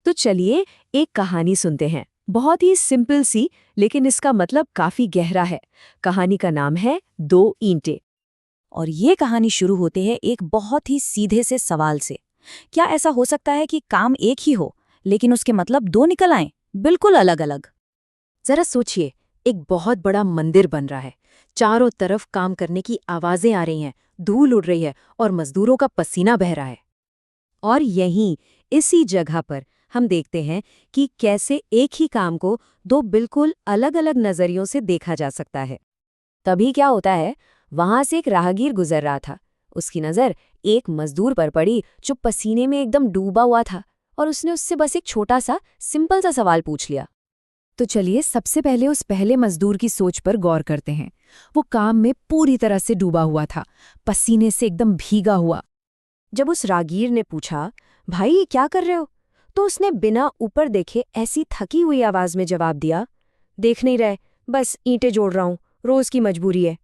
तो चलिए एक कहानी सुनते हैं। बहुत ही सिंपल सी, लेकिन इसका मतलब काफी गहरा है। कहानी का नाम है दो ईंटें। और ये कहानी शुरू होती है एक बहुत ही सीधे से सवाल से। क्या ऐसा हो सकता है कि काम एक ही हो लेकिन उसके मतलब दो निकल आएं, बिल्कुल अलग अलग? जरा सोचिए, एक बहुत बड़ा मंदिर बन रहा है। चारों तरफ काम करने की आवाजें आ रही हैं, धूल उड़ रही है और मजदूरों का पसीना बह रहा है। और यहीं इसी जगह पर हम देखते हैं कि कैसे एक ही काम को दो बिल्कुल अलग-अलग नजरियों से देखा जा सकता है। तभी क्या होता है, वहां से एक राहगीर गुजर रहा था। उसकी नजर एक मजदूर पर पड़ी जो पसीने में एकदम डूबा हुआ था, और उसने उससे बस एक छोटा सा सिंपल सा सवाल पूछ लिया। तो चलिए सबसे पहले उस पहले मजदूर की सोच पर गौर करते हैं। वो काम में पूरी तरह से डूबा हुआ था, पसीने से एकदम भीगा हुआ। जब उस राहगीर ने पूछा, भाई क्या कर रहे हो, तो उसने बिना ऊपर देखे ऐसी थकी हुई आवाज में जवाब दिया, देख नहीं रहे, बस ईंटें जोड़ रहा हूं, रोज की मजबूरी है।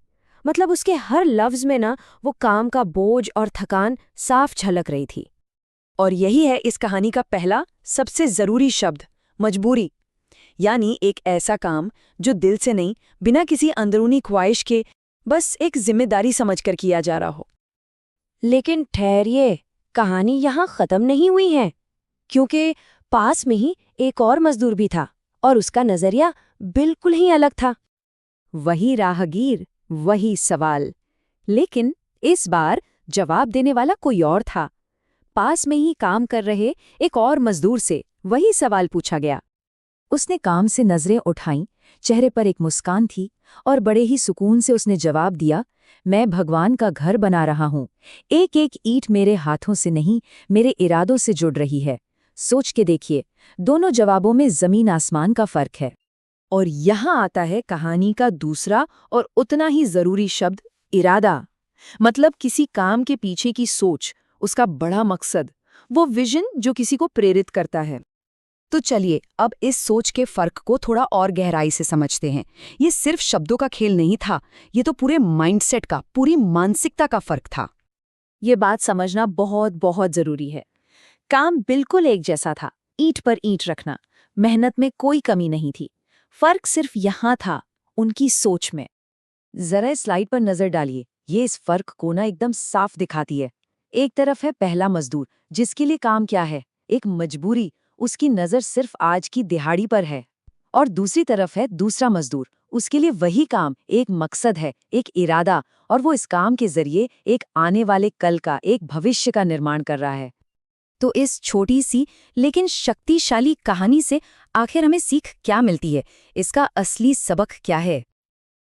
मतलब उसके हर लफ्ज में ना वो काम का बोझ और थकान साफ झलक रही थी। और यही है इस कहानी का पहला सबसे जरूरी शब्द, मजबूरी। यानी एक ऐसा काम जो दिल से नहीं, बिना किसी अंदरूनी ख्वाहिश के, बस एक जिम्मेदारी समझकर किया जा रहा हो। लेकिन ठहरिए, कहानी यहाँ खत्म नहीं हुई है, क्योंकि पास में ही एक और मजदूर भी था और उसका नजरिया बिल्कुल ही अलग था। वही राहगीर, वही सवाल, लेकिन इस बार जवाब देने वाला कोई और था। पास में ही काम कर रहे एक और मजदूर से वही सवाल पूछा गया। उसने काम से नजरें उठाईं, चेहरे पर एक मुस्कान थी, और बड़े ही सुकून से उसने जवाब दिया, मैं भगवान का घर बना रहा हूं। एक एक ईंट मेरे हाथों से नहीं, मेरे इरादों से जुड़ रही है। सोच के देखिए, दोनों जवाबों में जमीन आसमान का फर्क है। और यहाँ आता है कहानी का दूसरा और उतना ही जरूरी शब्द, इरादा। मतलब किसी काम के पीछे की सोच, उसका बड़ा मकसद, वो विजन जो किसी को प्रेरित करता है। तो चलिए अब इस सोच के फर्क को थोड़ा और गहराई से समझते हैं। ये सिर्फ शब्दों का खेल नहीं था, ये तो पूरे माइंडसेट का, पूरी मानसिकता का फर्क था। ये बात समझना बहुत बहुत जरूरी है। काम बिल्कुल एक जैसा था, ईंट पर ईंट रखना, मेहनत में कोई कमी नहीं थी। फर्क सिर्फ यहाँ था, उनकी सोच में। जरा इस स्लाइड पर नजर डालिए, ये इस फर्क को ना एकदम साफ दिखाती है। एक तरफ है पहला मजदूर, जिसके लिए काम क्या है, एक मजबूरी, उसकी नजर सिर्फ आज की दिहाड़ी पर है। और दूसरी तरफ है दूसरा मजदूर, उसके लिए वही काम एक मकसद है, एक इरादा, और वो इस काम के जरिए एक आने वाले कल का, एक भविष्य का निर्माण कर रहा है। तो इस छोटी सी लेकिन शक्तिशाली कहानी से आखिर हमें सीख क्या मिलती है, इसका असली सबक क्या है?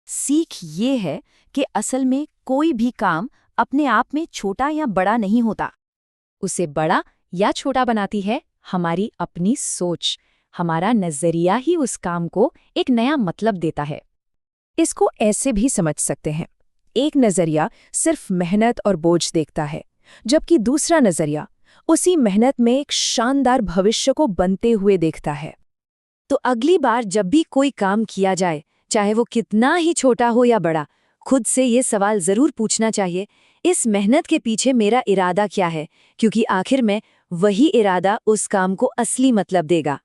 सीख ये है कि असल में कोई भी काम अपने आप में छोटा या बड़ा नहीं होता। उसे बड़ा या छोटा बनाती है हमारी अपनी सोच। हमारा नजरिया ही उस काम को एक नया मतलब देता है। इसको ऐसे भी समझ सकते हैं, एक नजरिया सिर्फ मेहनत और बोझ देखता है, जबकि दूसरा नजरिया उसी मेहनत में एक शानदार भविष्य को बनते हुए देखता है। तो अगली बार जब भी कोई काम किया जाए, चाहे वो कितना ही छोटा हो या बड़ा, खुद से ये सवाल जरूर पूछना चाहिए, इस मेहनत के पीछे मेरा इरादा क्या है? क्योंकि आखिर में वही इरादा उस काम को असली मतलब देगा।